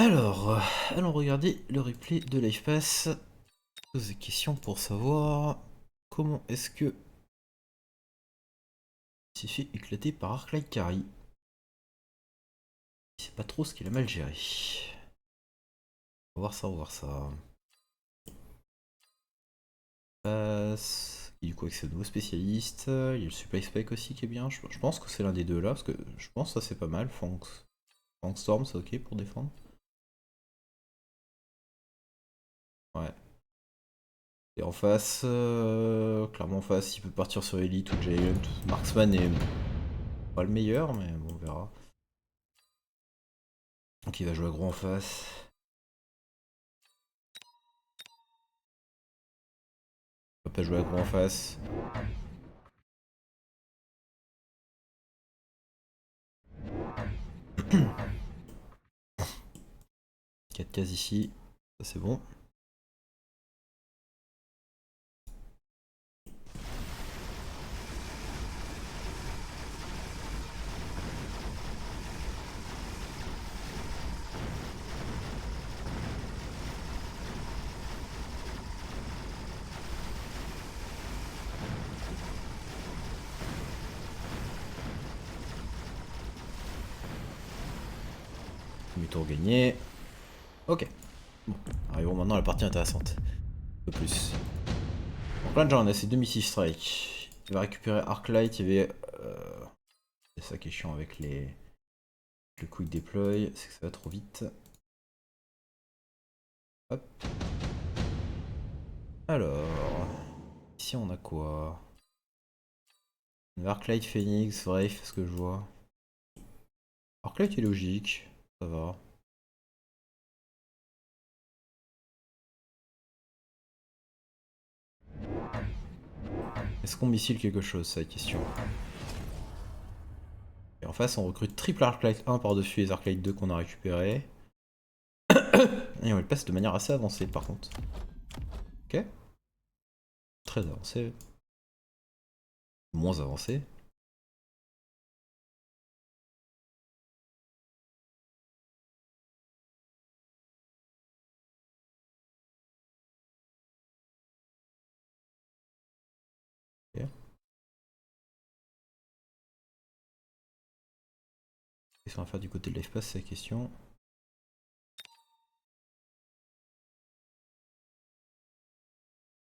Alors, allons regarder le replay de Life Pass. Pose des questions pour savoir comment est-ce que il s'est fait éclater par Arclight Carry. Je sais pas trop ce qu'il a mal géré. On va voir ça, on va voir ça. Pass. Et du coup, avec ce nouveau spécialiste, il y a le Supply Spec aussi qui est bien. Je pense que c'est l'un des deux là, parce que je pense que ça c'est pas mal. Fang Storm, c'est ok pour défendre. Ouais. Et en face, clairement en face, il peut partir sur Elite ou Giant. Marksman est pas le meilleur, mais bon, on verra. Donc il va jouer gros en face. Il va pas jouer gros en face. 4 cases ici, ça c'est bon. Demi-tour gagné. Ok. Bon, arrivons maintenant à la partie intéressante. Un peu plus. Donc là déjà on a ces deux missiles strike. Il va récupérer Arclight, il y avait... c'est ça qui est chiant avec le quick deploy, c'est que ça va trop vite. Hop. Alors... Ici on a quoi? Arclight, Phoenix, Wraith, ce que je vois. Arclight est logique, ça va. Est-ce qu'on missile quelque chose, c'est la question. Et en face, on recrute triple Arclight 1 par-dessus les Arclight 2 qu'on a récupérés. Et on le passe de manière assez avancée par contre. Ok. Très avancé. Moins avancé. Ok. Qu'est-ce qu'on va faire du côté de l'espace, c'est la question.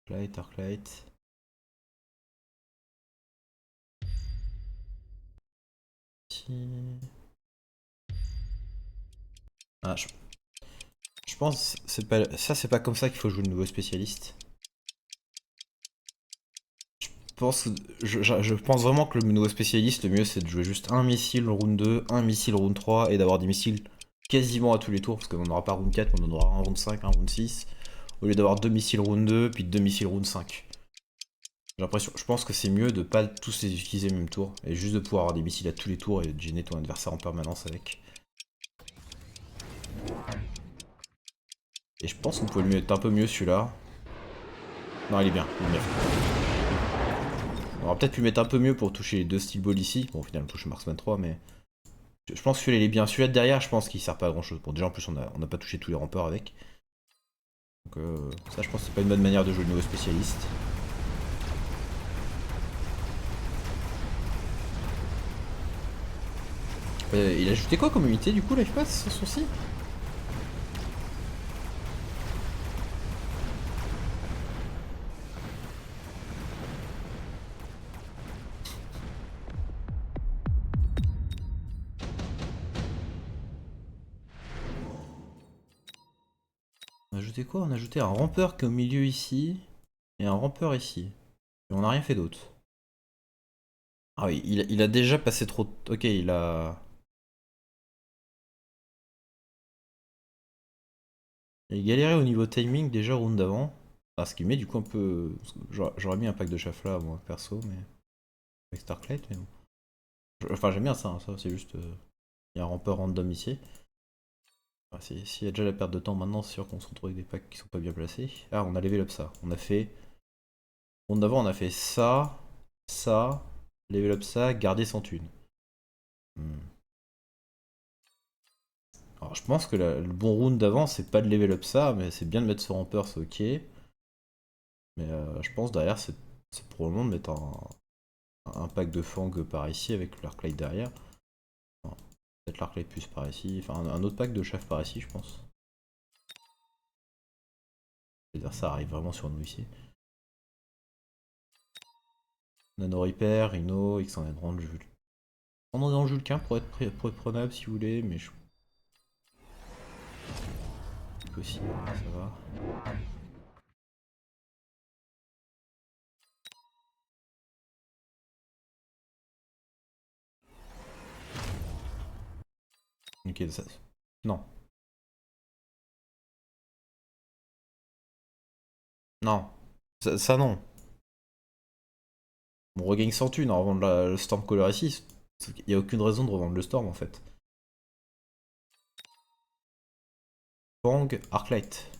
Arclight, Arclight. Ah, je pense c'est pas ça, c'est pas comme ça qu'il faut jouer le nouveau spécialiste. pense, je pense vraiment que le nouveau spécialiste, le mieux c'est de jouer juste un missile round 2, un missile round 3 et d'avoir des missiles quasiment à tous les tours parce qu'on n'aura pas round 4 mais on en aura un round 5, un round 6 au lieu d'avoir deux missiles round 2 puis deux missiles round 5. J'ai l'impression, je pense que c'est mieux de pas tous les utiliser le même tour et juste de pouvoir avoir des missiles à tous les tours et de gêner ton adversaire en permanence avec. Et je pense qu'on pouvait le mettre un peu mieux celui-là. Non, il est bien, il est bien fait. On aurait peut-être pu mettre un peu mieux pour toucher les deux steel balls ici. Bon, au final, on touche Marksman 3, mais je pense que celui-là il est bien. Celui-là de derrière, je pense qu'il sert pas à grand chose. Bon, déjà en plus, on a pas touché tous les remparts avec. Donc, ça, je pense que c'est pas une bonne manière de jouer le nouveau spécialiste. Il a ajouté quoi comme unité du coup, Life Pass, ce sourcil? On a ajouté quoi? On a ajouté un rampeur qui est au milieu ici. Et un rampeur ici. Et on n'a rien fait d'autre. Ah oui, il a déjà passé trop... Ok, il a... Il a galéré au niveau timing déjà au round d'avant. Ah, ce qui met du coup un peu... J'aurais mis un pack de chafla moi, perso, mais... Avec Starklight, mais bon. Enfin, j'aime bien ça, hein, ça c'est juste... Il y a un rampeur random ici. Ah, s'il y a déjà la perte de temps maintenant, c'est sûr qu'on se retrouve avec des packs qui sont pas bien placés. Ah, on a level up ça. On a fait... Round d'avant, on a fait ça, ça, level up ça, garder sans thune. Hmm. Alors, je pense que le bon round d'avant, c'est pas de level up ça, mais c'est bien de mettre ce rampeur, c'est ok. Mais je pense derrière, c'est probablement de mettre un pack de Fang par ici avec l'Arclight derrière. Enfin, peut-être l'Arclight plus par ici. Enfin, un autre pack de chef par ici, je pense. C'est-à-dire, ça arrive vraiment sur nous ici. Nano Repair, Rhino, Xandred Range, Vulcain. Xandred Range Vulcain pour être prenable si vous voulez, mais je. C'est possible, ça va. Ok, ça. Non. Non. Ça non. On regagne 100 thunes en revendre le Stormcaller ici. Il n'y a aucune raison de revendre le Storm en fait. Fang, Arclight.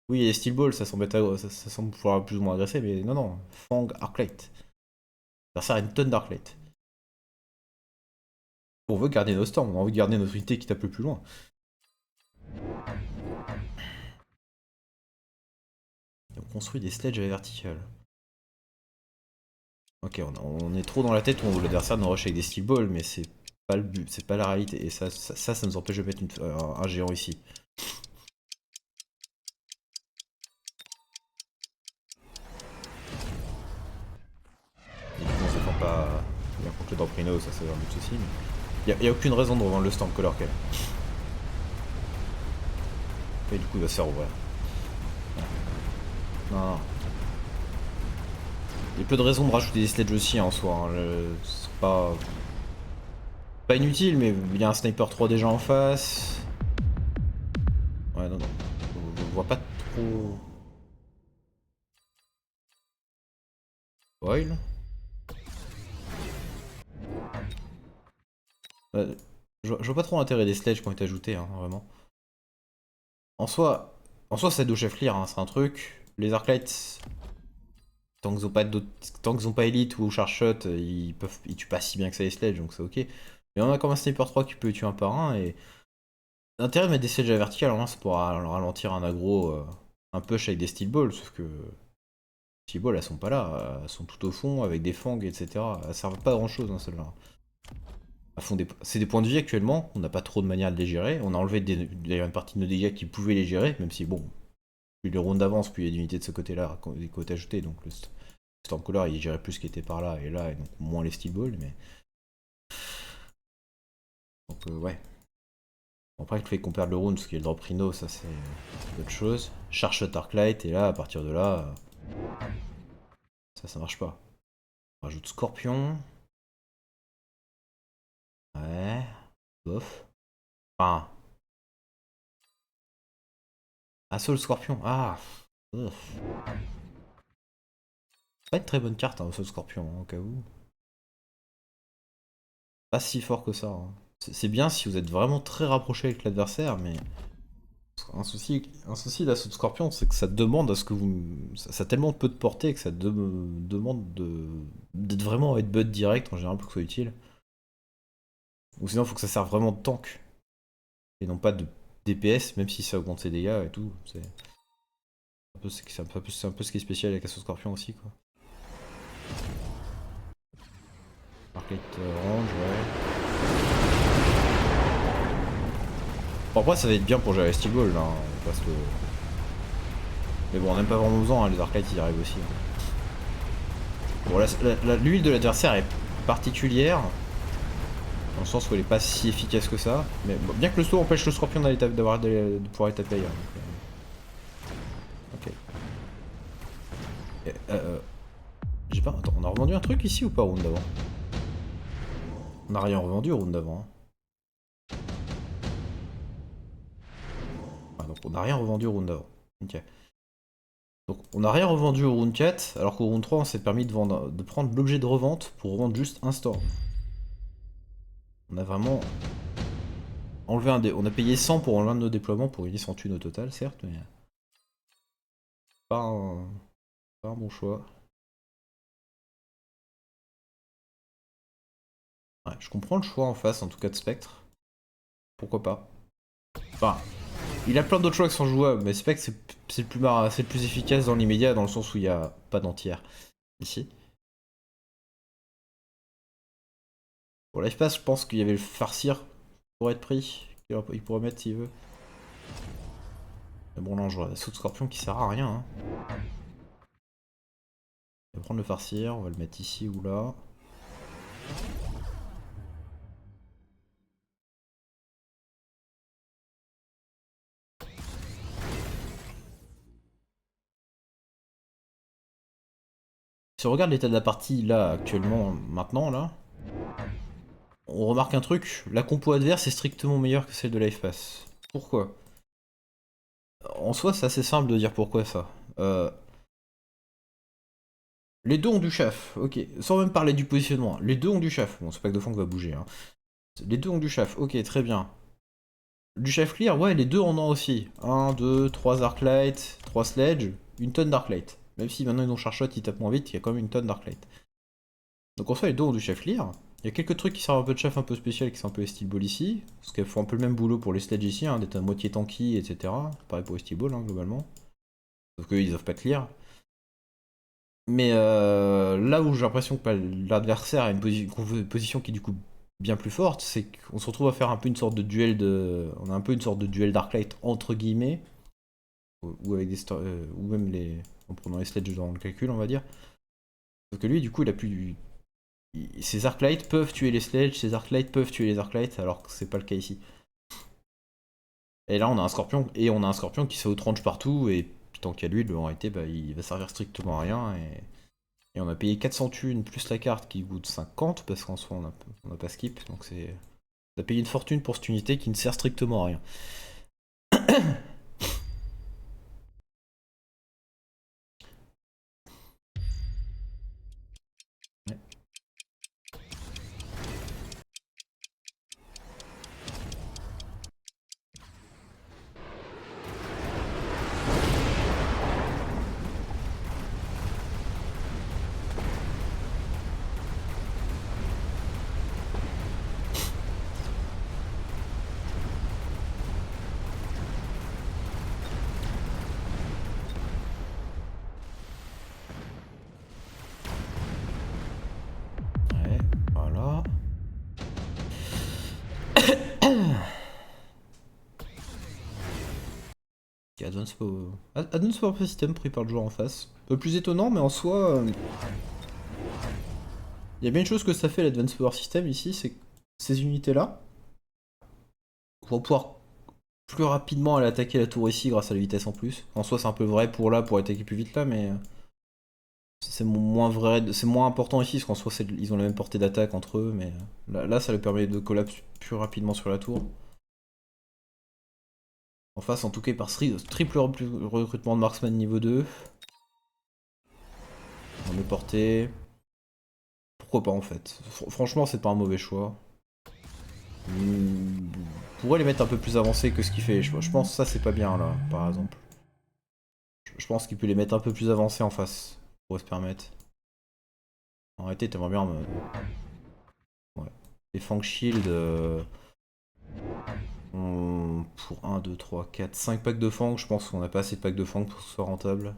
Oui, et Steel Ball, ça semble pouvoir plus ou moins agresser, mais non, non. Fang, Arclight. Ça sert à une tonne d'Arclight. On veut garder nos Storms, on a envie de garder notre unité qui tape le plus loin. Et on construit des sledges à la verticale. Ok, on est trop dans la tête où l'adversaire nous rush avec des Steel Balls, mais c'est pas le but, c'est pas la réalité. Et ça nous empêche de mettre un géant ici. Et du coup, on se défend pas bien contre le Drop ça c'est un autre souci. Mais y a aucune raison de revendre le Stormcaller qu'elle. Et du coup, il va se faire ouvrir. Non, non. Il y a peu de raisons de rajouter des sledges aussi en soi. Hein. C'est pas inutile, mais il y a un sniper 3 déjà en face. Ouais, non, non. On voit pas trop. Oil. Je vois pas trop l'intérêt des sledges qui ont été ajoutés, hein, vraiment. En soi, c'est do chef lire, hein, c'est un truc. Les Arclights, tant qu'ils ont pas Elite ou Charge Shot, ils tuent pas si bien que ça les sledges, donc c'est ok. Mais on a comme un Sniper 3 qui peut les tuer un par un, et l'intérêt de mettre des sledges à vertical, alors c'est pour ralentir un aggro, un push avec des Steel Balls, sauf que Steel Balls elles sont pas là, elles sont tout au fond avec des fangs, etc. Elles servent pas à grand chose, hein, celles-là. C'est des points de vie actuellement, on n'a pas trop de manière de les gérer. On a enlevé d'ailleurs une partie de nos dégâts qui pouvaient les gérer, même si bon, plus les rounds d'avance, plus il y a d'unités de ce côté-là, des côtés ajoutés, donc le Stormcaller il gérait plus ce qui était par là et là, et donc moins les Steel Balls, mais. Donc ouais. Après le fait qu'on perde le round, parce qu'il y a le drop Rhino, ça c'est autre chose. Charge Shot Arclight, et là, à partir de là, ça marche pas. On rajoute Scorpion. Ouais. Bof. Enfin. Assaut Scorpion. Ah. Bof. Pas une très bonne carte, hein, Assaut Scorpion, hein, au cas où. Pas si fort que ça. Hein. C'est bien si vous êtes vraiment très rapproché avec l'adversaire, mais un souci d'assaut de Scorpion, c'est que ça demande à ce que vous. Ça a tellement peu de portée que ça demande d'être vraiment avec butt direct en général pour que ce soit utile. Ou sinon, il faut que ça serve vraiment de tank et non pas de DPS, même si ça augmente ses dégâts et tout. C'est un peu ce qui est spécial avec Assaut Scorpion aussi, quoi. Arcade Range, ouais. Bon, après, ça va être bien pour gérer Steel Ball, là. Hein, parce que. Mais bon, on n'aime pas vraiment besoin, hein, les arcades ils y arrivent aussi. Hein. Bon, l'huile de l'adversaire est particulière, dans le sens où elle est pas si efficace que ça. Mais bon, bien que le saut empêche le scorpion de pouvoir les taper ailleurs. Ok. Et, j'ai pas. Attends, on a revendu un truc ici ou pas au round d'avant? On a rien revendu au round d'avant. Hein. Ah, donc on a rien revendu au round d'avant. Ok. Donc on n'a rien revendu au round 4, alors qu'au round 3 on s'est permis de prendre l'objet de revente pour revendre juste un store. On a vraiment enlevé on a payé 100 pour enlever un de nos déploiements pour gagner 100 thunes au total, certes, mais pas un, pas un bon choix. Ouais, je comprends le choix en face, en tout cas de Spectre. Pourquoi pas. Enfin, il a plein d'autres choix qui sont jouables, mais c'est pas que c'est le plus efficace dans l'immédiat, dans le sens où il n'y a pas d'entière ici. Pour life pass, je pense qu'il y avait le farcir pour être pris. Il pourrait mettre s'il veut. Mais bon, là, on joue à saut de scorpion qui sert à rien. Hein. On va prendre le farcir, on va le mettre ici ou là. Si on regarde l'état de la partie là, actuellement, maintenant, là, on remarque un truc, la compo adverse est strictement meilleure que celle de Life Pass. Pourquoi? En soi, c'est assez simple de dire pourquoi ça. Les deux ont du chaf, ok. Sans même parler du positionnement. Les deux ont du chaf. Bon, ce pack de fond va bouger. Hein. Les deux ont du chaf, ok, très bien. Du chaf clear, ouais, les deux en ont aussi. 1, 2, 3 Arclight, 3 Sledge, une tonne d'Arclight. Même si maintenant ils ont Charshot, ils tapent moins vite, il y a quand même une tonne d'Arclight. Donc en soi, les deux ont du chaf clear. Il y a quelques trucs qui servent un peu de chef un peu spécial qui sont un peu Steel Ball ici. Parce qu'elles font un peu le même boulot pour les Sledge ici, hein, d'être à moitié tanky, etc. Pareil pour les Steel Ball, hein, globalement. Sauf qu'eux, ils doivent pas clear. Mais là où j'ai l'impression que l'adversaire a une position qui est du coup bien plus forte, c'est qu'on se retrouve à faire un peu une sorte de duel de. On a un peu une sorte de duel d'Arclight entre guillemets. Ou avec ou même les. En prenant les sledges dans le calcul, on va dire. Sauf que lui, du coup, il a plus. Ses Arclights peuvent tuer les sledges, ses Arclights peuvent tuer les Arclights, alors que c'est pas le cas ici. Et là, on a un scorpion, qui se outrange partout, et tant qu'il y a lui, en réalité, bah, il va servir strictement à rien, et on a payé 400 thunes plus la carte qui coûte 50 parce qu'en soi on a pas skip. Donc c'est. On a payé une fortune pour cette unité qui ne sert strictement à rien. Ouais. Ouais, voilà. Advance Power System pris par le joueur en face. Un peu plus étonnant, mais en soi. Il y a bien une chose que ça fait l'Advance Power System ici, c'est que ces unités-là vont pouvoir plus rapidement aller attaquer la tour ici grâce à la vitesse en plus. En soi, c'est un peu vrai pour là, pour attaquer plus vite là, mais c'est moins vrai, c'est moins important ici parce qu'en soi, ils ont la même portée d'attaque entre eux, mais là, ça leur permet de collapse plus rapidement sur la tour. En face, en tout cas, par triple recrutement de marksman niveau 2. On est porté. Pourquoi pas en fait? Franchement, c'est pas un mauvais choix. On pourrait les mettre un peu plus avancés que ce qu'il fait. Je pense que ça, c'est pas bien là, par exemple. Je pense qu'il peut les mettre un peu plus avancés en face. Pour se permettre. En réalité, t'aimerais bien. Ouais. Les Fang Shield. Pour 1, 2, 3, 4, 5 packs de Fang, je pense qu'on a pas assez de packs de Fang pour que ce soit rentable.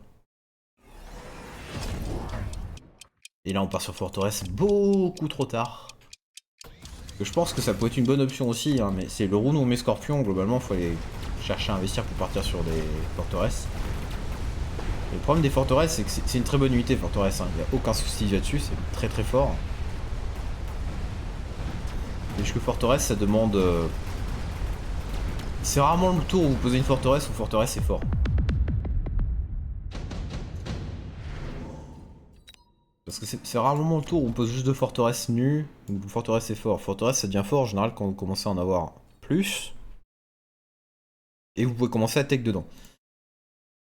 Et là, on part sur Forteresse beaucoup trop tard. Je pense que ça peut être une bonne option aussi, hein, mais c'est le Rune ou mes Scorpions, globalement, faut aller chercher à investir pour partir sur des forteresses. Et le problème des forteresses, c'est que c'est une très bonne unité, forteresse, il n'y a aucun souci là-dessus, c'est très très fort. Et jusque forteresse, ça demande. C'est rarement le tour où vous posez une forteresse où forteresse est fort. Parce que c'est rarement le tour où on pose juste deux forteresses nues, où forteresse est fort. Forteresse ça devient fort en général quand vous commencez à en avoir plus. Et vous pouvez commencer à tech dedans.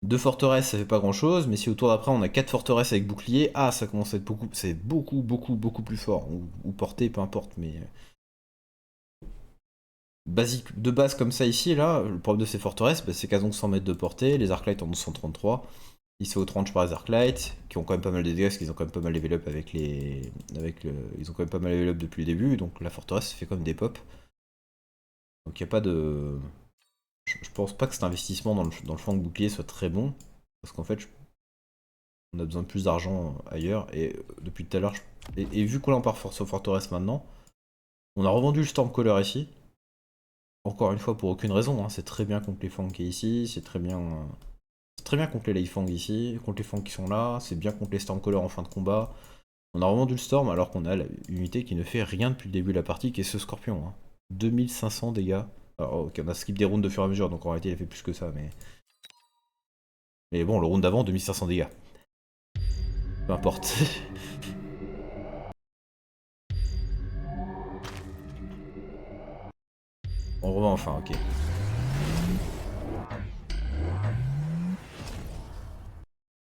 Deux forteresses ça fait pas grand chose, mais si au tour d'après on a quatre forteresses avec bouclier, ah ça commence à être beaucoup. C'est beaucoup plus fort. Ou portée, peu importe, mais. Basique, de base comme ça ici, là, le problème de ces forteresses, bah, c'est qu'elles ont 100 mètres de portée, les Arclights en ont 133. Ils se tranche par les Arclights, qui ont quand même pas mal de dégâts, parce qu'ils ont quand même pas mal level up avec les. Ils ont quand même pas mal level up depuis le début, donc la forteresse fait comme des pops. Donc il n'y a pas de. pense pas que cet investissement dans le flanc bouclier soit très bon. Parce qu'en fait, on a besoin de plus d'argent ailleurs. Et depuis tout à l'heure, et vu qu'on part sur Forteresse maintenant, on a revendu le Stormcaller ici. Encore une fois, pour aucune raison. Hein. C'est très bien contre les Fang qui est ici. C'est très bien contre les Leifang ici. Contre les Fang qui sont là. C'est bien contre les Stormcaller en fin de combat. On a revendu le Storm alors qu'on a l'unité qui ne fait rien depuis le début de la partie, qui est ce Scorpion. Hein. 2500 dégâts. Alors, ok, on a skip des rounds de fur et à mesure, donc en réalité il a fait plus que ça, mais... Mais bon, le round d'avant, 2500 dégâts. Peu importe. On revient enfin, ok.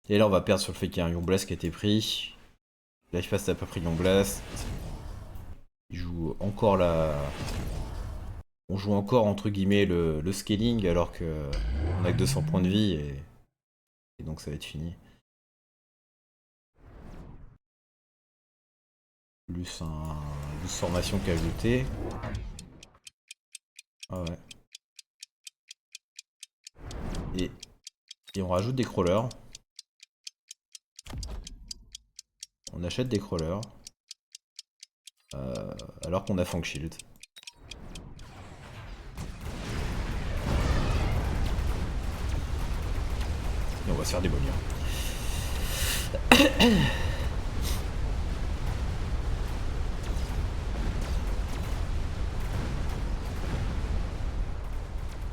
Et là on va perdre sur le fait qu'il y a un Young Blast qui a été pris. Là je passe à pas pris Young Blast. Il joue encore la... On joue encore entre guillemets le scaling alors que on a que 200 points de vie et donc ça va être fini. Plus un boost formation qui a ajouté. Ah ouais. Et on rajoute des crawlers. On achète des crawlers. Alors qu'on a Fang Shield. Et on va se faire démolir.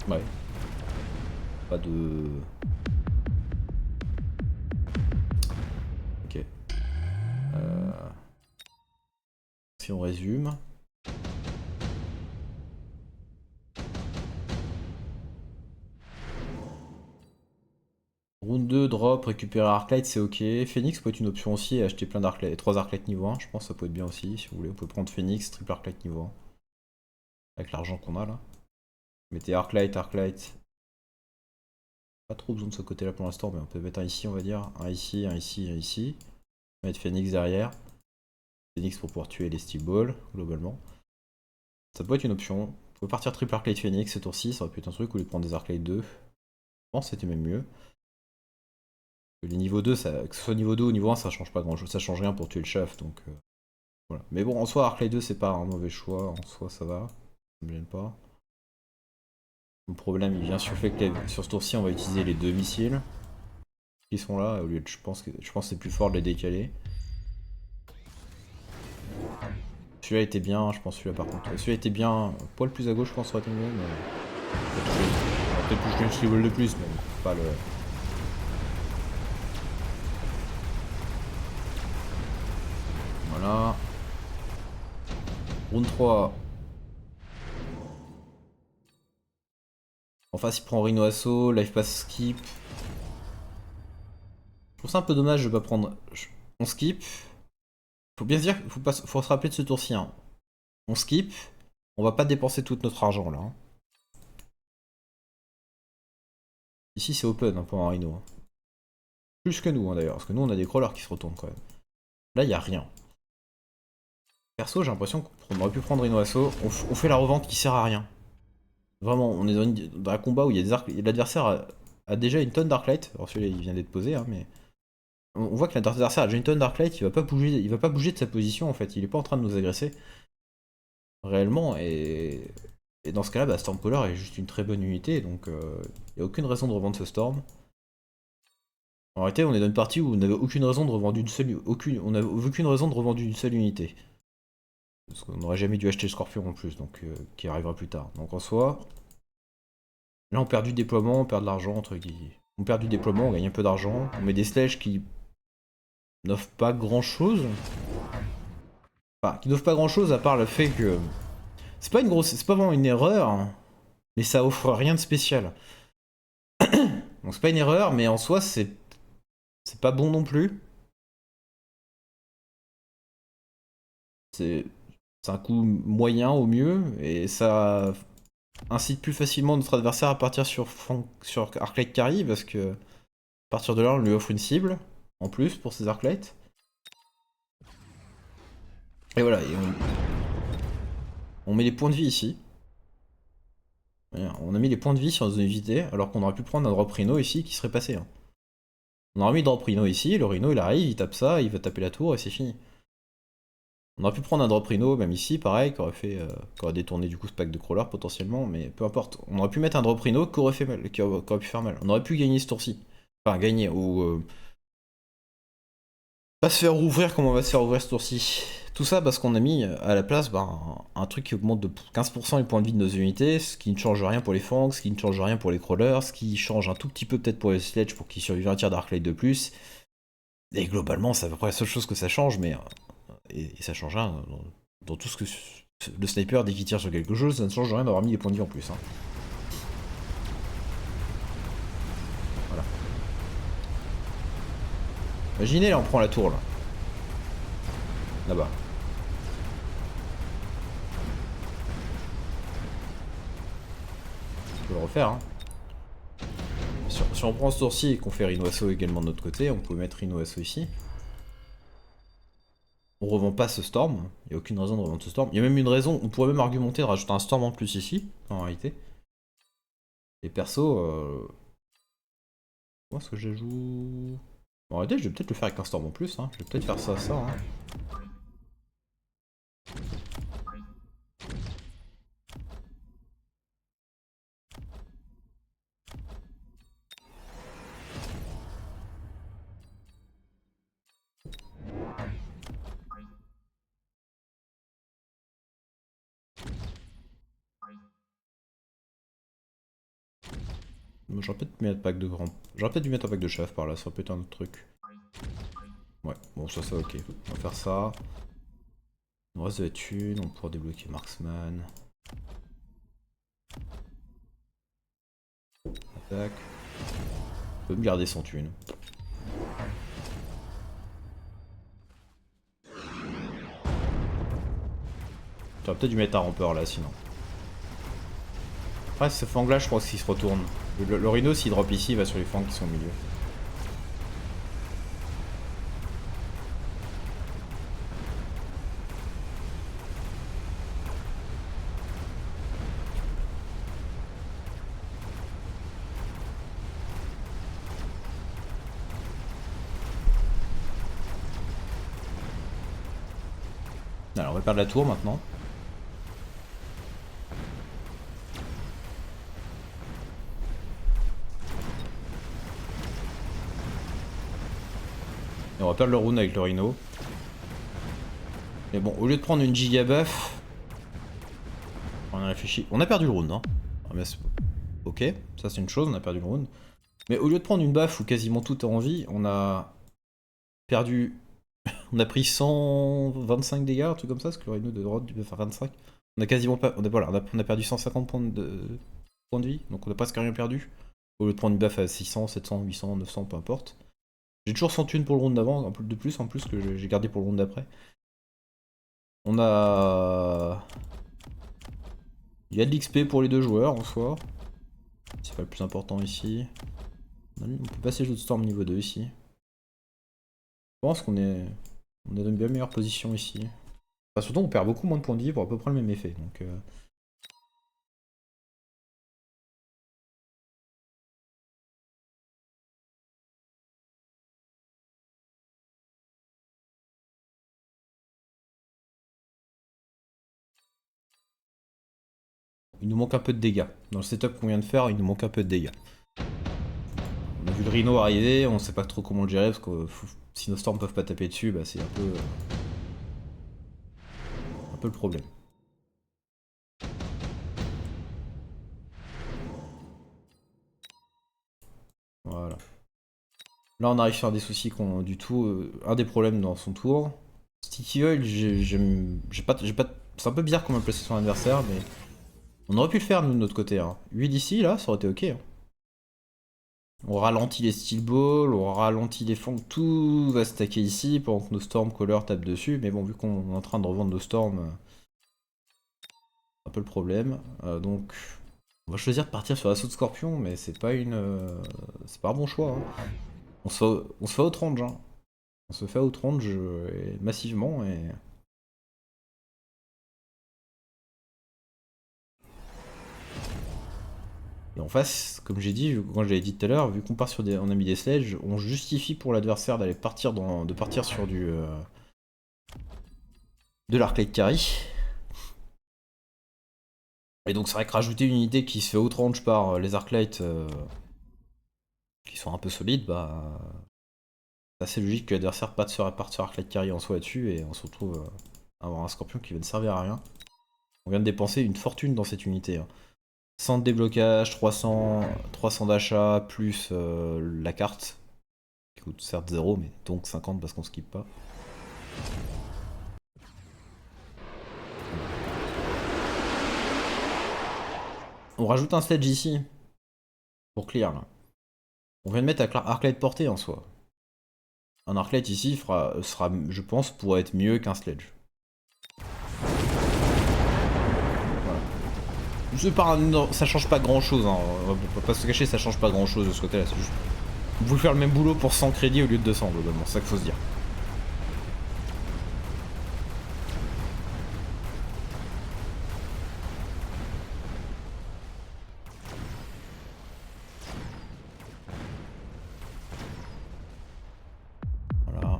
Ouais. Pas de... Ok. Si on résume... Round 2, drop, récupérer Arclight, c'est ok. Phoenix peut être une option aussi, et acheter plein d'Arclight, 3 Arclight niveau 1, je pense que ça peut être bien aussi, si vous voulez. On peut prendre Phoenix, triple Arclight niveau 1. Avec l'argent qu'on a là. Mettez Arclight. Pas trop besoin de ce côté là pour l'instant, mais on peut mettre un ici, on va dire. Un ici, un ici, un ici. Mettre Phoenix derrière. Phoenix pour pouvoir tuer les Steel Balls, globalement. Ça peut être une option. On peut partir triple Arclight Phoenix ce tour-ci, ça aurait pu être un truc, ou lui prendre des Arclight 2. Je pense que c'était même mieux. Les niveaux 2, que ce soit niveau 2 ou niveau 1, ça change pas grand chose, ça change rien pour tuer le chef, donc voilà. Mais bon, en soi, Arclight 2, c'est pas un mauvais choix, en soi, ça va. Ça me gêne pas. Le problème, il vient sur le fait que sur ce tour-ci, on va utiliser les 2 missiles qui sont là, au lieu de, je pense que c'est plus fort de les décaler. Celui-là était bien, je pense celui-là par contre. Celui-là était bien, poil plus à gauche, je pense, aurait été mieux, mais... On va peut-être toucher une swivel de plus, mais pas le... Voilà. Round 3. En face, il prend Rhino Assaut, Life Pass skip. Je trouve ça un peu dommage de pas prendre... On skip. Faut bien se dire, faut se rappeler de ce tour-ci. Hein. On skip. On va pas dépenser tout notre argent là. Hein. Ici c'est open hein, pour un Rhino. Hein. Plus que nous hein, d'ailleurs, parce que nous on a des crawlers qui se retournent quand même. Là il y a rien. Perso j'ai l'impression qu'on aurait pu prendre Rhino Assaut. On fait la revente qui sert à rien. Vraiment, on est dans un combat où il y a l'adversaire a déjà une tonne d'Arclight. Alors celui-là il vient d'être posé hein, mais... On voit que l'adversaire a déjà une tonne d'Arclight, il va pas bouger de sa position en fait, il est pas en train de nous agresser. Réellement, et dans ce cas-là, bah, Stormcaller est juste une très bonne unité, donc il n'y a aucune raison de revendre ce Storm. En réalité, on est dans une partie où on n'avait aucune raison de revendre aucune raison de revendre une seule unité. Parce qu'on n'aurait jamais dû acheter le Scorpion en plus, donc qui arrivera plus tard. Donc en soi, là on perd du déploiement, on perd de l'argent, entre guillemets. On perd du déploiement, on gagne un peu d'argent, on met des sledges qui n'offrent pas grand-chose. Enfin, qui n'offrent pas grand-chose à part le fait que... C'est pas vraiment une erreur, hein, mais ça offre rien de spécial. Donc c'est pas une erreur, mais en soi c'est pas bon non plus. C'est un coup moyen au mieux, et ça incite plus facilement notre adversaire à partir sur Arclight Carry, parce que à partir de là on lui offre une cible, en plus pour ses Arclights. Et voilà, et on met les points de vie ici. On a mis les points de vie sur nos unités, alors qu'on aurait pu prendre un drop Rhino ici qui serait passé. Hein. On aurait mis le drop Rhino ici, le Rhino il arrive, il tape ça, il va taper la tour et c'est fini. On aurait pu prendre un drop Rhino, même ici, pareil, qui aurait détourné du coup ce pack de crawler potentiellement, mais peu importe. On aurait pu mettre un drop Rhino qui aurait fait mal, qui aurait pu faire mal. On aurait pu gagner ce tour-ci. Enfin, gagner, ou pas se faire rouvrir comme on va se faire ouvrir ce tour-ci. Tout ça parce qu'on a mis à la place un truc qui augmente de 15% les points de vie de nos unités, ce qui ne change rien pour les fangs, ce qui ne change rien pour les crawlers, ce qui change un tout petit peu peut-être pour les sledge pour qu'ils survivent un tir d'Arclight de plus. Et globalement, c'est à peu près la seule chose que ça change, mais. Et ça change rien dans tout ce que. Le sniper, dès qu'il tire sur quelque chose, ça ne change rien d'avoir mis des points de vie en plus. Hein. Voilà. Imaginez, là, on prend la tour, là. Là-bas. On peut le refaire, hein. Si on prend ce tour-ci et qu'on fait Rhino également de notre côté, on peut mettre Rhino ici. On revend pas ce storm, il n'y a aucune raison de revendre ce storm. Il y a même une raison, on pourrait même argumenter de rajouter un storm en plus ici, en réalité. Et perso, moi ce que je joue. En réalité, je vais peut-être le faire avec un storm en plus, hein. Je vais peut-être faire ça, hein. J'aurais peut-être mis un pack de grand. J'aurais peut-être dû mettre un pack de chef par là, ça aurait pu être un autre truc. Ouais, bon ça ok. On va faire ça. Il nous reste de la thune, on pourra débloquer Marksman. Attaque. On peut me garder son thune. J'aurais peut-être dû mettre un rampeur là sinon. Après ce fang là je crois qu'il se retourne. Le rhino s'il drop ici il va sur les fangs qui sont au milieu. Alors on va perdre la tour maintenant. Et on va perdre le rune avec le rhino. Mais bon, au lieu de prendre une giga buff, on a réfléchi. On a perdu le rune, hein. Ok, ça c'est une chose, on a perdu le rune. Mais au lieu de prendre une buff où quasiment tout est en vie, on a perdu. On a pris 125 dégâts, un truc comme ça, parce que le rhino de droite devait faire 25. On a quasiment pas. On a perdu 150 points de vie, donc on a presque rien perdu. Au lieu de prendre une buff à 600, 700, 800, 900, peu importe. J'ai toujours 100 thunes pour le round d'avant, un peu de plus en plus que j'ai gardé pour le round d'après. On a. Il y a de l'XP pour les deux joueurs en soi. C'est pas le plus important ici. On peut passer jeu de storm niveau 2 ici. Je pense qu'on est. On est dans une bien meilleure position ici. Enfin, surtout on perd beaucoup moins de points de vie pour à peu près le même effet. Donc, il nous manque un peu de dégâts. Dans le setup qu'on vient de faire, il nous manque un peu de dégâts. On a vu le Rhino arriver, on sait pas trop comment le gérer parce que si nos storms peuvent pas taper dessus, bah c'est un peu le problème. Voilà. Là on arrive sur des soucis qu'on du tout. Un des problèmes dans son tour. Sticky Oil, j'ai pas. C'est un peu bizarre comment placer son adversaire, mais. On aurait pu le faire nous de notre côté. Hein. 8 d'ici là, ça aurait été ok. Hein. On ralentit les steel balls, on ralentit les fangs, tout va stacker ici pendant que nos stormcallers tapent dessus. Mais bon, vu qu'on est en train de revendre nos storms, c'est un peu le problème. Donc, on va choisir de partir sur l'assaut de scorpion, mais c'est pas c'est pas un bon choix. Hein. On se fait outrange. Hein. On se fait outrange massivement et. Et en face, comme j'ai dit, quand je l'avais dit tout à l'heure, vu qu'on part sur des, on a mis des sledges, on justifie pour l'adversaire d'aller partir de partir sur du de l'arcade carry. Et donc c'est vrai que rajouter une unité qui se fait outrange par les arclights qui sont un peu solides, bah c'est assez logique que l'adversaire parte sur arclight carry en soi là-dessus et on se retrouve à avoir un scorpion qui va ne servir à rien. On vient de dépenser une fortune dans cette unité. Hein. 100 de déblocage, 300 d'achat, plus la carte, qui coûte certes 0, mais donc 50 parce qu'on skip pas. On rajoute un sledge ici, pour clear là. On vient de mettre Arclight portée en soi. Un Arclight ici sera, je pense, pourrait être mieux qu'un sledge. Ça change pas grand chose, hein. On va pas se cacher, ça change pas grand chose de ce côté là. Juste... Vous pouvez faire le même boulot pour 100 crédits au lieu de 200 globalement, c'est ça qu'il faut se dire. Voilà.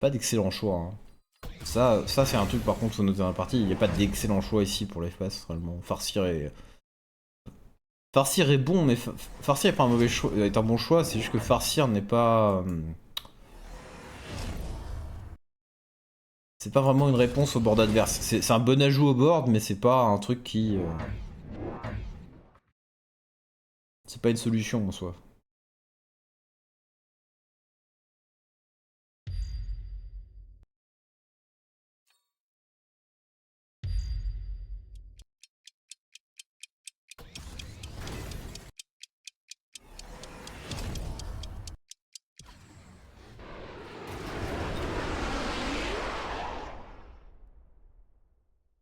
Pas d'excellent choix. Hein. Ça c'est un truc par contre faut noter dans la partie, il n'y a pas d'excellent choix ici pour l'espace réellement. Farcir est bon, mais Farcir est pas un mauvais choix, est un bon choix, c'est juste que Farcir n'est pas... c'est pas vraiment une réponse au board adverse. C'est un bon ajout au board, mais c'est pas un truc qui... c'est pas une solution en soi.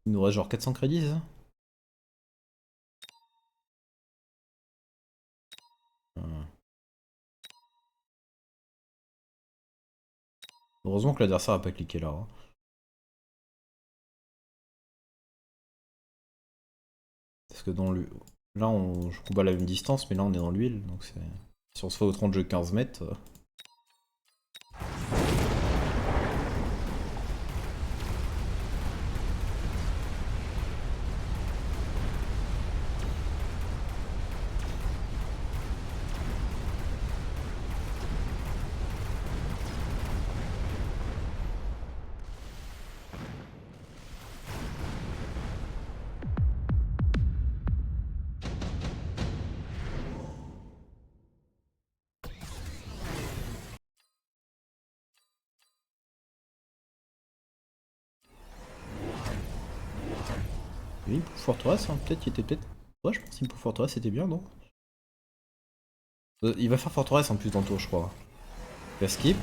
Il nous reste genre 400 crédits, c'est ça? Heureusement que l'adversaire a pas cliqué là. Hein. Parce que dans le... Là, je combat à la même distance, mais là, on est dans l'huile. Donc c'est... Si on se fait au 30 jeux 15 mètres... Oui, pour Fortress, hein, peut-être qu'il était peut-être... Ouais, je pense que pour Fortress c'était bien, non? Il va faire Fortress en plus dans le tour, je crois. Il va skip.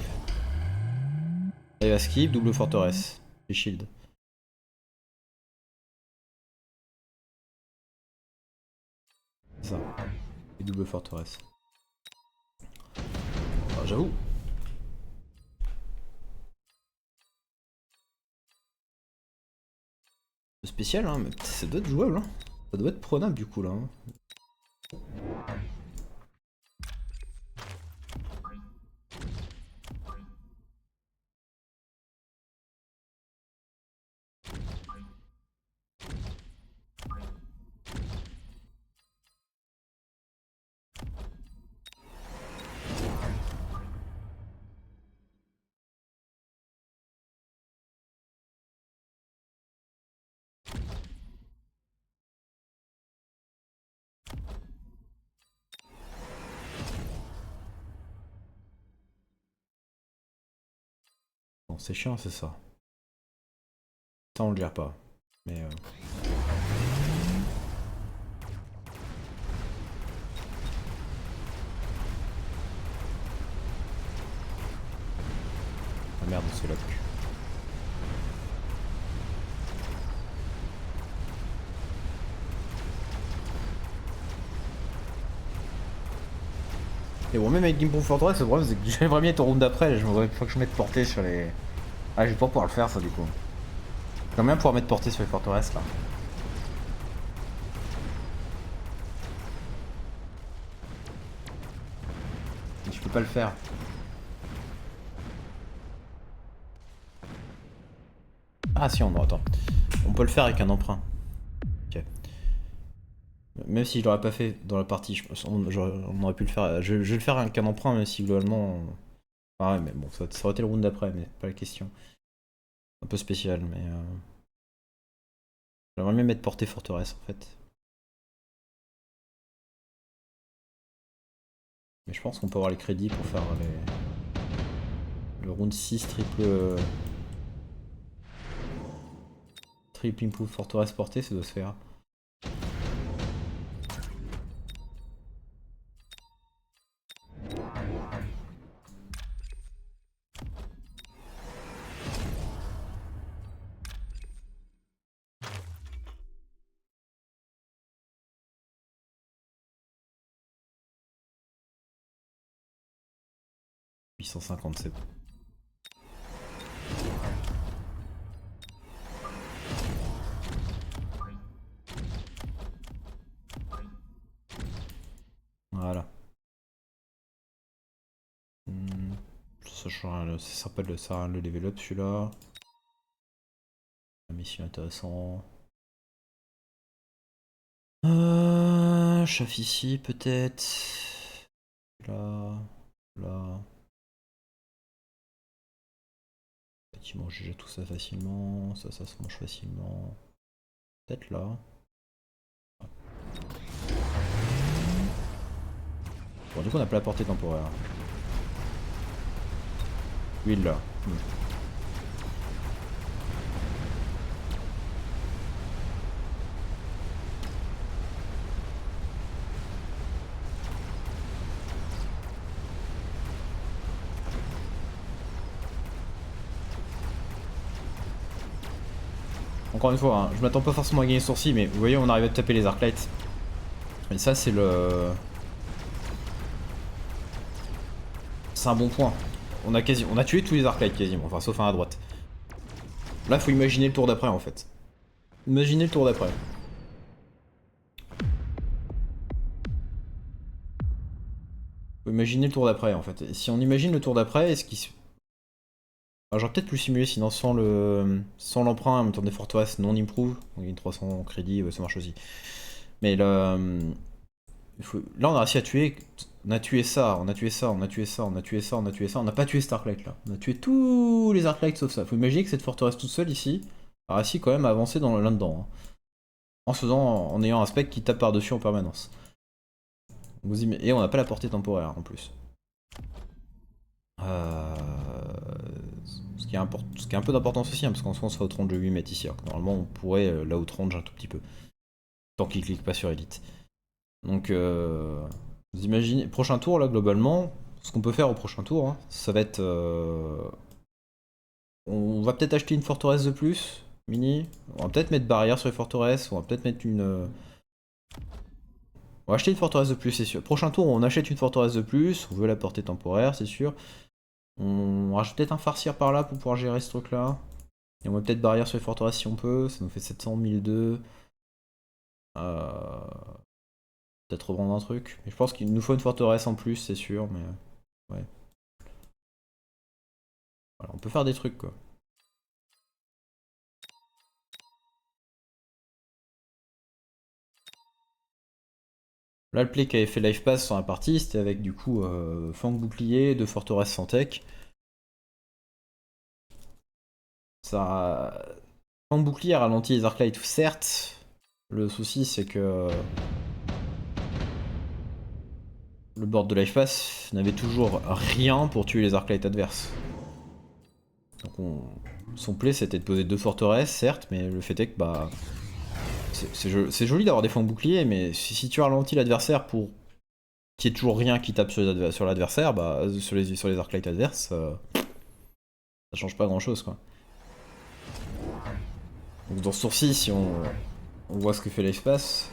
Et il va skip, double Fortress. Et shield. C'est ça. Et double Fortress. Alors, j'avoue. Spécial, hein, mais ça doit être jouable, hein. Ça doit être prenable du coup là. Hein. Bon, c'est chiant, c'est ça. Ça, on le gère pas. Mais. Ah merde, c'est là-dessus. Et bon, même avec Gimpon Fortress, le problème c'est que j'aimerais bien être au round d'après, je voudrais pas que je mette portée sur les. Ah, je vais pas pouvoir le faire ça du coup. J'aimerais bien pouvoir mettre portée sur les forteresses là. Mais je peux pas le faire. Ah si, attends. On peut le faire avec un emprunt. Ok. Même si je l'aurais pas fait dans la partie, on aurait pu le faire. Je vais le faire avec un emprunt, même si globalement. Ah ouais, mais bon, ça aurait été le round d'après, mais pas la question. Un peu spécial, mais. J'aimerais bien mettre portée forteresse en fait. Mais je pense qu'on peut avoir les crédits pour faire le round 6 triple improve forteresse portée, ça doit se faire. « 857. Voilà. Ça sert pas de le level up celui-là. La mission intéressant. Chaff ici peut-être. Là. Là. Tu manges déjà tout ça facilement. Ça se mange facilement. Peut-être là. Bon, du coup, on a pas la portée temporaire. Huile là. Encore une fois, hein, je m'attends pas forcément à gagner sourcil, mais vous voyez, on arrive à taper les Arclights. Et ça, c'est le. C'est un bon point. On a tué tous les Arclights quasiment, enfin sauf un à droite. Là, faut imaginer le tour d'après en fait. Imaginez le tour d'après. Faut imaginer le tour d'après en fait. Et si on imagine le tour d'après, est-ce qu'il se. Alors, j'aurais peut-être pu simuler sinon sans l'emprunt en même temps des forteresses non improve. On gagne 300 crédits, ça marche aussi. Mais là, là on a réussi à tuer. On a tué ça, on a tué ça, on a tué ça, on a tué ça, on a tué ça. On n'a pas tué cet Arclight là. On a tué tous les Arclights sauf ça. Faut imaginer que cette forteresse toute seule ici a réussi quand même à avancer là-dedans. Hein. En ayant un spec qui tape par-dessus en permanence. Et on n'a pas la portée temporaire en plus. Ce qui a un peu d'importance aussi, hein, parce qu'en soi on sera outrange de 8 mètres ici. Normalement on pourrait la outrange un tout petit peu. Tant qu'il clique pas sur Elite. Donc vous imaginez, prochain tour là globalement, ce qu'on peut faire au prochain tour, hein, ça va être... on va peut-être acheter une forteresse de plus, mini. On va peut-être mettre barrière sur les forteresses, on va peut-être mettre une... On va acheter une forteresse de plus, c'est sûr. Prochain tour, on achète une forteresse de plus, on veut la portée temporaire, c'est sûr. On rajoute peut-être un farcir par là pour pouvoir gérer ce truc là. Et on met peut-être barrière sur les forteresses si on peut, ça nous fait 700, 1002. Peut-être reprendre un truc. Mais je pense qu'il nous faut une forteresse en plus, c'est sûr, mais... Ouais. Voilà, on peut faire des trucs quoi. Là, le play qu'avait fait Life Pass sur la partie, c'était avec du coup flanc bouclier, deux forteresses sans tech. Ça. Flanc bouclier ralentit les Arclights, certes. Le souci, c'est que le board de Life Pass n'avait toujours rien pour tuer les Arclights adverses. Donc son play, c'était de poser deux forteresses, certes, mais le fait est que bah. C'est joli d'avoir des flancs boucliers, mais si tu ralentis l'adversaire pour qu'il n'y ait toujours rien qui tape sur l'adversaire, bah sur les Arclights adverses, ça change pas grand chose quoi. Donc dans ce tour-ci, si on voit ce que fait l'espace,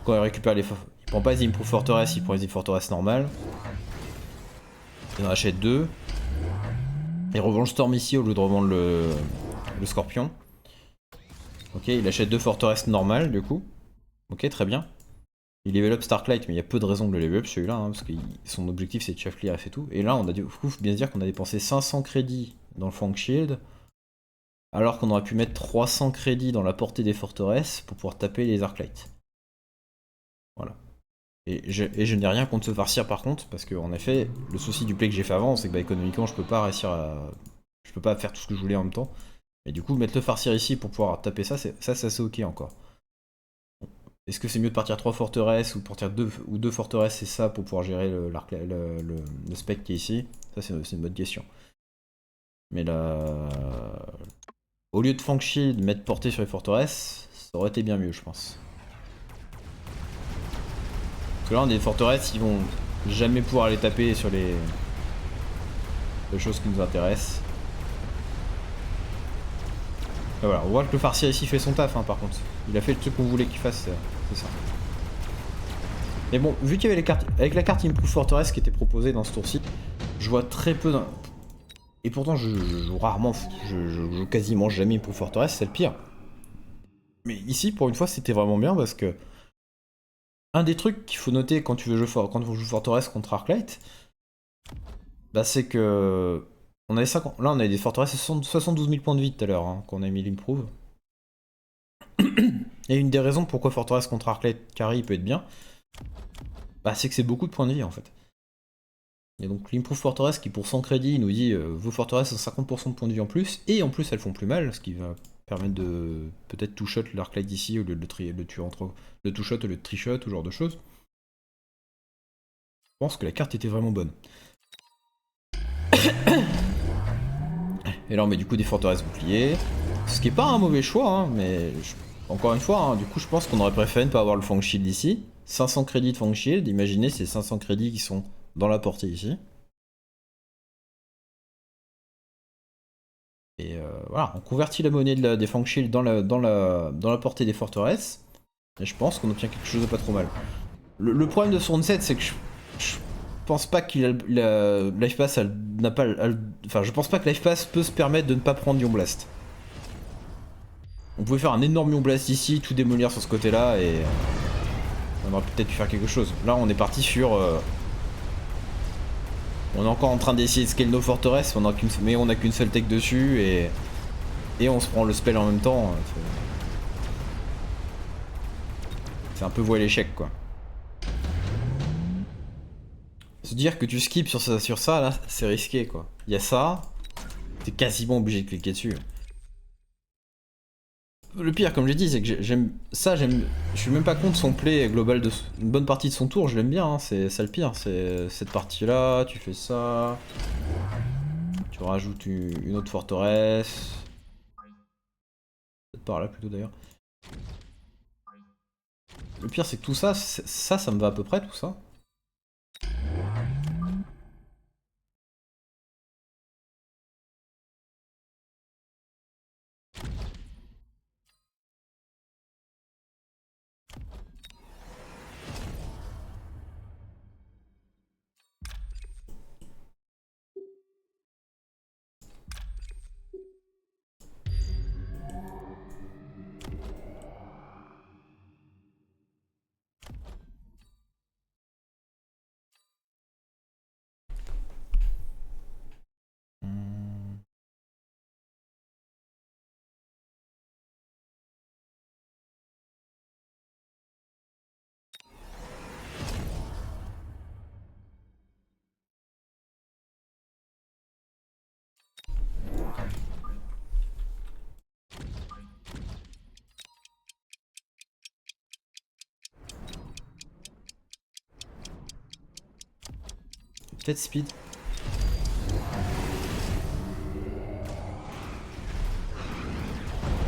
quand il récupère il prend pas les improve forteresse, il prend les forteresses normales. Il en achète deux. Il revend le Storm ici au lieu de revendre le Scorpion. Ok, il achète 2 forteresses normales du coup. Ok, très bien. Il level up Starklight, mais il y a peu de raisons de le level up celui-là, hein, parce que son objectif c'est de chaff clear et tout. Et là, on a du coup, faut bien se dire qu'on a dépensé 500 crédits dans le Fang Shield, alors qu'on aurait pu mettre 300 crédits dans la portée des forteresses pour pouvoir taper les Arclights. Voilà. Et je n'ai rien contre ce farcir par contre, parce que en effet, le souci du play que j'ai fait avant, c'est que bah, économiquement, je peux pas réussir à. Je peux pas faire tout ce que je voulais en même temps. Et du coup, mettre le farcir ici pour pouvoir taper ça, c'est assez ok encore. Est-ce que c'est mieux de partir 3 forteresses ou de partir 2 forteresses et ça pour pouvoir gérer le spec qui est ici? Ça, c'est une bonne question. Mais là. Au lieu de Fang Shield, mettre portée sur les forteresses, ça aurait été bien mieux, je pense. Parce que là, on a des forteresses qui vont jamais pouvoir les taper sur les choses qui nous intéressent. Et voilà, on voit que le farcier ici fait son taf, hein, par contre. Il a fait le truc qu'on voulait qu'il fasse, c'est ça. Mais bon, vu qu'il y avait les cartes, avec la carte Improve Fortress qui était proposée dans ce tour-ci, je vois très peu d'un. Et pourtant, je joue rarement, je joue quasiment jamais Improve Fortress, c'est le pire. Mais ici, pour une fois, c'était vraiment bien parce que. Un des trucs qu'il faut noter quand tu veux jouer quand on joue Fortress contre Arclight, bah c'est que. On avait ça, là, on avait des forteresses à 72 000 points de vie tout à l'heure, hein, quand on a mis l'improve. Et une des raisons pourquoi Fortress contre Arclight Carry peut être bien, bah c'est que c'est beaucoup de points de vie en fait. Et donc l'improve Fortress qui pour 100 crédits nous dit vos forteresses ont 50% de points de vie en plus, et en plus elles font plus mal, ce qui va permettre de peut-être two-shot l'Arclight d'ici au lieu de le tuer entre le two-shot au lieu de tri-shot, ou ce genre de choses. Je pense que la carte était vraiment bonne. Et là on met du coup des forteresses boucliers, ce qui est pas un mauvais choix, hein, mais encore une fois, hein, du coup je pense qu'on aurait préféré ne pas avoir le Fang Shield ici. 500 crédits de Fang Shield, imaginez ces 500 crédits qui sont dans la portée ici. Et voilà, on convertit la monnaie des Fang Shield dans la portée des forteresses, et je pense qu'on obtient quelque chose de pas trop mal. Le problème de son set, c'est que je pense pas qu'il a Life Pass n'a pas. Enfin, je pense pas que Life Pass peut se permettre de ne pas prendre Ion Blast. On pouvait faire un énorme Ion Blast ici, tout démolir sur ce côté-là, et on aurait peut-être pu faire quelque chose. Là, on est parti sur. On est encore en train d'essayer de scale nos forteresses, mais on a qu'une seule tech dessus, et on se prend le spell en même temps. C'est un peu voué à l'échec, quoi. Se dire que tu skips sur ça, là, c'est risqué, quoi. Il y a ça, t'es quasiment obligé de cliquer dessus. Le pire, comme j'ai dit, c'est que j'aime ça, je suis même pas contre son play global de une bonne partie de son tour, je l'aime bien, hein, c'est ça le pire, c'est cette partie-là, tu fais ça, tu rajoutes une autre forteresse, peut-être par là plutôt d'ailleurs. Le pire, c'est que tout ça, ça me va à peu près, tout ça. Peut-être speed.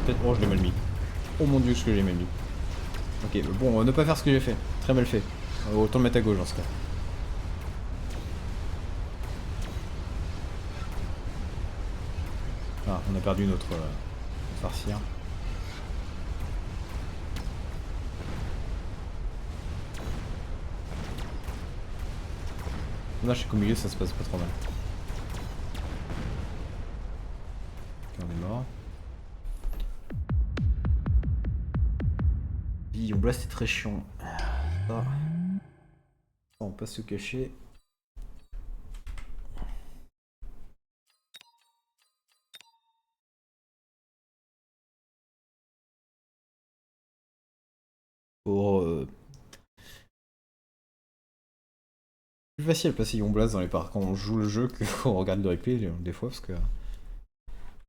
Peut-être. Oh, je l'ai mal mis. Oh mon dieu, ce que j'ai mal mis. Ok, bon, ne pas faire ce que j'ai fait. Très mal fait. Autant le mettre à gauche dans ce cas. Ah, on a perdu notre farcir. Là, je suis qu'au milieu, ça se passe pas trop mal. Young Blast est très chiant. Ça, on va pas se cacher. Pour plus facile de passer Young Blast dans les parcs quand on joue le jeu que quand on regarde le replay des fois parce que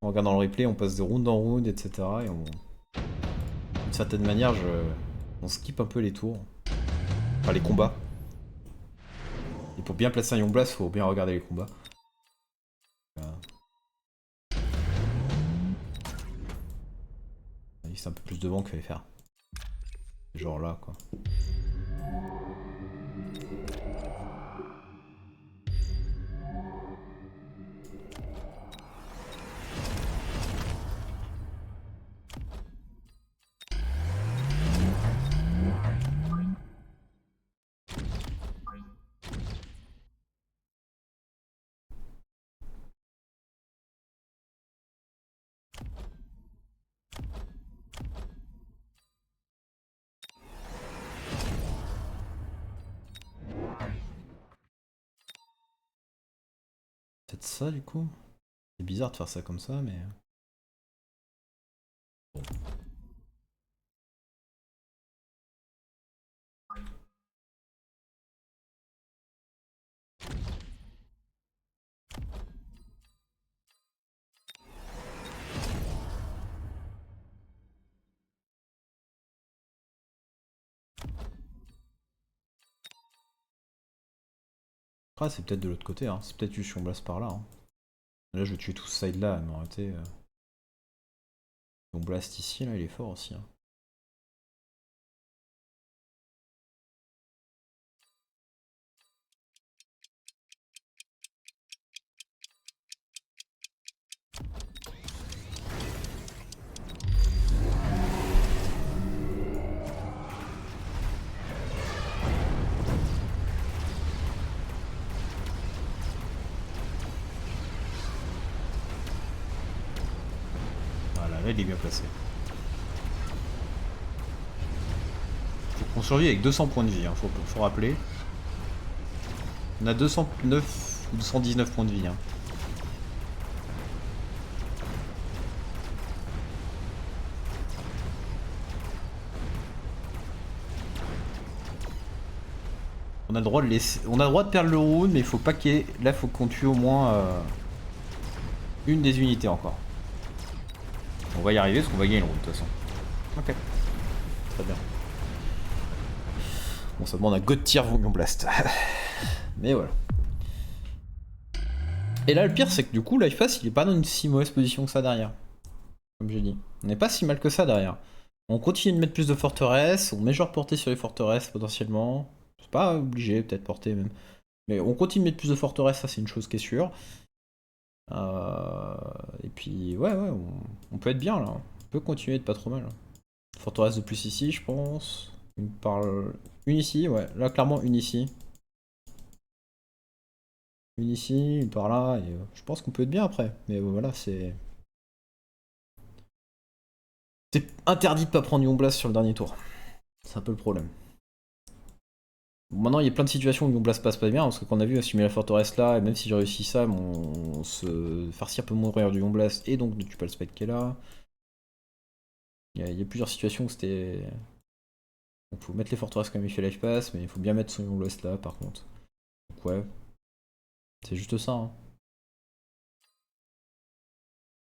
en regardant le replay on passe de round en round etc. Et d'une certaine manière on skip un peu les tours. Enfin les combats. Et pour bien placer un Young Blast faut bien regarder les combats. C'est un peu plus devant qu'il fallait faire. Genre là quoi. Peut-être ça du coup. C'est bizarre de faire ça comme ça mais... Bon. Après c'est peut-être de l'autre côté, hein. C'est peut-être juste Young Blast par là. Hein. Là je vais tuer tout ce side là, mais en réalité... Young Blast ici là il est fort aussi. Hein. Voilà, là il est bien placé. On survit avec 200 points de vie, hein, faut rappeler. On a 209 ou 219 points de vie. Hein. On a le droit de laisser, on a le droit de perdre le round, mais il faut pas qu'il y ait... Là, faut qu'on tue au moins une des unités encore. On va y arriver parce qu'on va gagner le round de toute façon. Ok. Très bien. Bon, ça demande un God tier Young Blast. Mais voilà. Et là, le pire, c'est que du coup, Life Pass, il est pas dans une si mauvaise position que ça derrière. Comme j'ai dit. On n'est pas si mal que ça derrière. On continue de mettre plus de forteresses, on met genre portée sur les forteresses potentiellement. C'est pas obligé, peut-être porter même. Mais on continue de mettre plus de forteresses, ça c'est une chose qui est sûre. Et puis, ouais, on peut être bien là. On peut continuer de pas trop mal. Forteresse de plus ici, je pense. Une ici, ouais. Là, clairement, une ici. Une ici, une par là. Et je pense qu'on peut être bien après. Mais voilà, c'est. C'est interdit de pas prendre Young Blast sur le dernier tour. C'est un peu le problème. Maintenant, il y a plein de situations où Young Blast passe pas bien, parce que quand on a vu assumer la forteresse là, et même si j'ai réussi ça, on se farcir peut mourir du Young Blast, et donc ne tue pas le spec qui est là. Il y a plusieurs situations où c'était... Donc faut mettre les forteresses comme il fait Life Pass, mais il faut bien mettre son Young Blast là par contre. Donc ouais, c'est juste ça. Hein.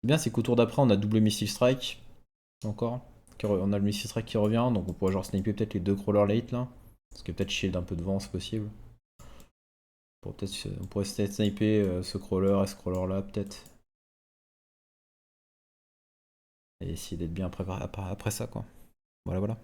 C'est bien, c'est qu'au tour d'après, on a double Missile Strike, encore. On a le Missile Strike qui revient, donc on pourrait genre sniper peut-être les deux crawlers late là. Parce que peut-être shield un peu devant, c'est possible. On pourrait peut-être sniper ce crawler et ce crawler là, peut-être. Et essayer d'être bien après ça, quoi. Voilà, voilà.